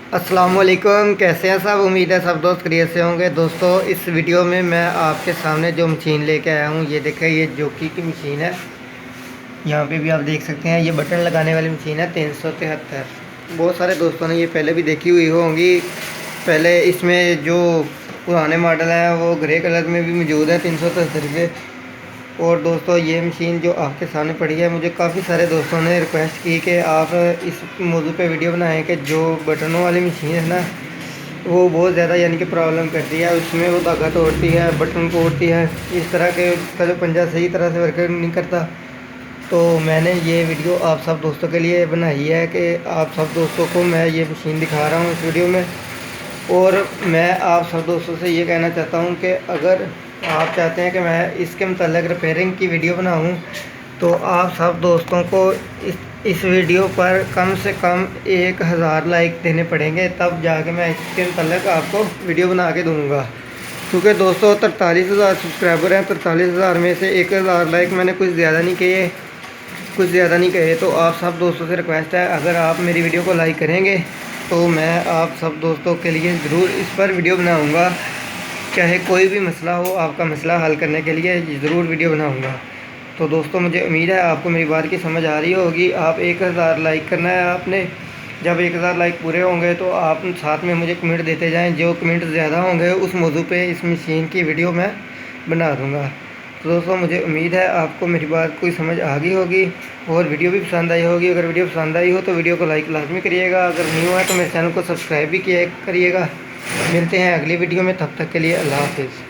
अस्सलाम वालेकुम, कैसे हैं सब। उम्मीद है सब दोस्त खैरियत से होंगे। दोस्तों, इस वीडियो में मैं आपके सामने जो मशीन लेके आया हूँ, ये देखें, ये जॉकी की मशीन है। यहाँ पे भी आप देख सकते हैं, ये बटन लगाने वाली मशीन है 373। बहुत सारे दोस्तों ने ये पहले भी देखी हुई होंगी। पहले इसमें जो पुराने मॉडल हैं वो ग्रे कलर में भी मौजूद है 373 के। और दोस्तों, ये मशीन जो आपके सामने पड़ी है, मुझे काफ़ी सारे दोस्तों ने रिक्वेस्ट की कि आप इस मौजू पे वीडियो बनाएं कि जो बटनों वाली मशीन है ना, वो बहुत ज़्यादा यानी कि प्रॉब्लम करती है। उसमें वो धागा तोड़ती है, बटन तोड़ती है, इस तरह के उसका जो पंजा सही तरह से वर्क नहीं करता। तो मैंने ये वीडियो आप सब दोस्तों के लिए बनाई है कि आप सब दोस्तों को मैं ये मशीन दिखा रहा हूँ इस वीडियो में। और मैं आप सब दोस्तों से ये कहना चाहता हूँ कि अगर आप चाहते हैं कि मैं इसके मतलब रिपेयरिंग की वीडियो बनाऊँ, तो आप सब दोस्तों को इस वीडियो पर कम से कम 1000 लाइक देने पड़ेंगे, तब जाके मैं इसके मतलब आपको वीडियो बना के दूँगा। क्योंकि दोस्तों 43,000 सब्सक्राइबर हैं, 43,000 में से 1000 लाइक मैंने कुछ ज़्यादा नहीं कहे। तो आप सब दोस्तों से रिक्वेस्ट है, अगर आप मेरी वीडियो को लाइक करेंगे तो मैं आप सब दोस्तों के लिए ज़रूर इस पर वीडियो बनाऊंगा। चाहे कोई भी मसला हो, आपका मसला हल करने के लिए ज़रूर वीडियो बनाऊंगा। तो दोस्तों, मुझे उम्मीद है आपको मेरी बात की समझ आ रही होगी। आप 1000 लाइक करना है आपने। जब 1000 लाइक पूरे होंगे तो आप साथ में मुझे कमेंट देते जाएं। जो कमेंट ज़्यादा होंगे उस मौजू पे इस मशीन की वीडियो मैं बना दूँगा। तो दोस्तों, मुझे उम्मीद है आपको मेरी बात कोई समझ आ गई होगी और वीडियो भी पसंद आई होगी। अगर वीडियो पसंद आई हो तो वीडियो को लाइक लाजमी करिएगा। अगर नहीं हुआ तो मेरे चैनल को सब्सक्राइब भी किया करिएगा। मिलते हैं अगली वीडियो में, तब तक के लिए अल्लाह हाफिज़।